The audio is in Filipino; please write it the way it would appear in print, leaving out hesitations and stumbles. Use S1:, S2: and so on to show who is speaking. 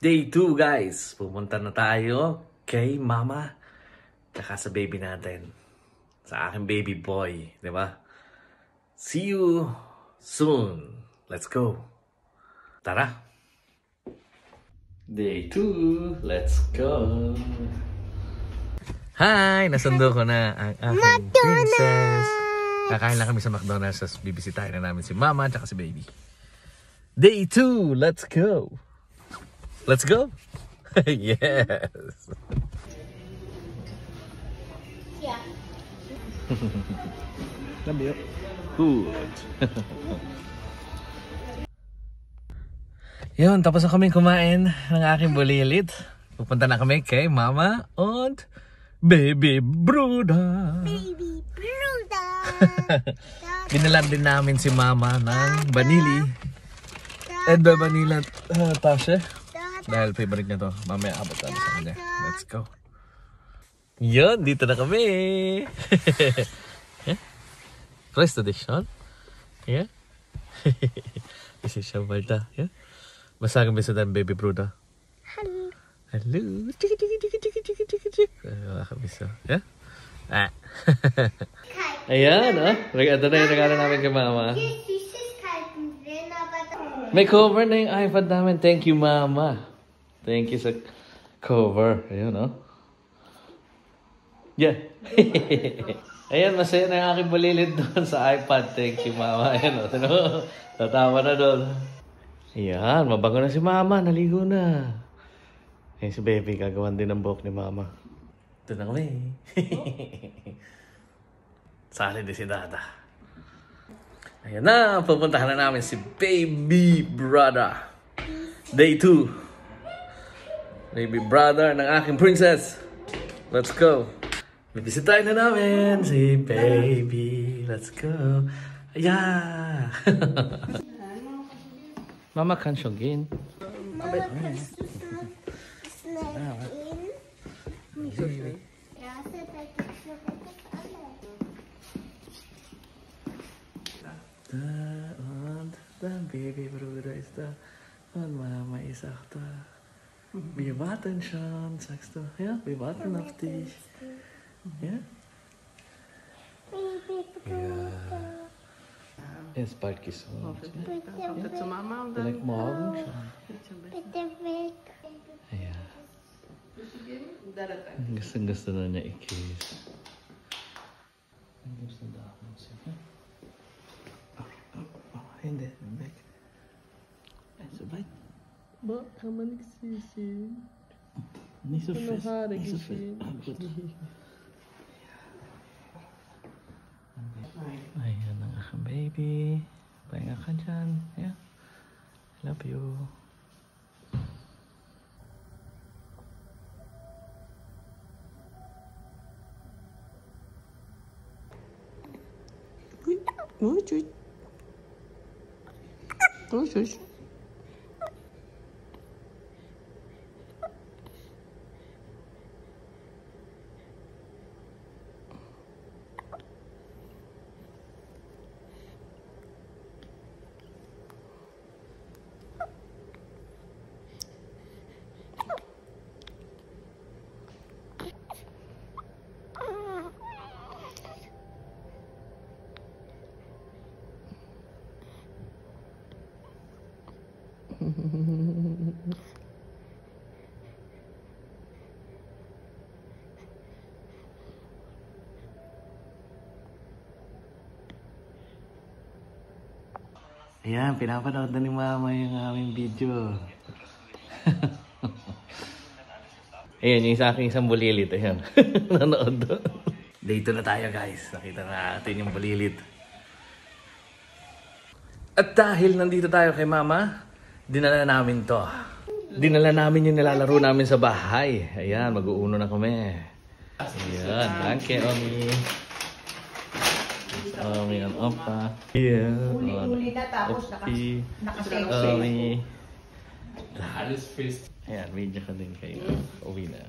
S1: Day 2 guys, pumunta na tayo kay mama tsaka sa baby natin. Sa aking baby boy, di ba? See you soon. Let's go. Tara. Day 2, let's go. Hi! Nasundo ko na ang aking princess. Kakain lang kami sa McDonald's. Bibisitahin na namin si mama tsaka si baby. Day 2, let's go. Let's go. Yes.
S2: Yeah.
S1: Love you. Good. Yun, tapos na kaming kumain ng aking bulilit. Pupunta na kami kay Mama and Baby Bruda.
S2: Baby Bruda.
S1: Binalan din namin si Mama ng vanili. And the vanilla tashe. Dahil favorite niya to. Mamaya abot tayo sa kanya. Let's go. Yun, dito na kami. Yeah? First edition. Yeah? Isi siya Malta. Yeah? Masagang bisa dan Baby Bruda.
S2: Hello.
S1: Hello. Chiki chiki chiki chiki chiki chiki chiki. Bisa. Yeah? Ah. Ayan, oh. Ito na yung regalo namin kay Mama. May cover na yung iPad namin. Thank you, Mama. Thank you sa cover. Ayun, no? Yeah. Ayan, masaya na yung aking bulilit doon sa iPad. Thank you, Mama. Ayan, no? Tatawa na doon. Ayan, mabago na si Mama. Naligo na. Ayan si Baby. Gagawan din ng buhok ni Mama. Ito na kami. Sali din si Dada. Ayan na, pupuntahan na namin si Baby Brother. Day 2. Baby Brother ng aking princess. Let's go. Bibisitahin na namin si Baby. Let's go. Yeah. Mama kan shogin. Und Baby Bruder ist da und Mama ist auch da. Wir warten schon, sagst du? Ja, wir warten auf dich. Ja?
S2: Baby Bruder.
S1: Er ist bald gesund.
S2: Bitte
S3: Zu Mama und
S1: Vielleicht morgen schon.
S2: Bitte weg.
S1: Ja. Gusto na niya i-kiss. Gusto na ako siya. Hindi, weg. So weit.
S3: Ba, kann man nichts sehen.
S1: Nicht so fest.
S3: Haare
S1: Nicht so fest.
S3: geschehen.
S1: Gut. Ayan ang aking baby. Pahinga ka dyan. Yeah. Love you. Ayan, pinapanood na ni Mama yung aming video. Ayan, yung sa aking isang bulilit. Ayan, nanood doon. Dito na tayo guys. Nakita na natin yung bulilit. At dahil nandito tayo kay Mama, dinala namin to. Dinala namin yung nilalaro namin sa bahay. Ayan, mag-uuno na kami. Ayan, danke, Omi. Omi ang opa. Ayan,
S4: Uli na tapos
S1: Opi.
S4: nakaselfie.
S1: Omi. Ayan, video ka din kayo. Uwi na.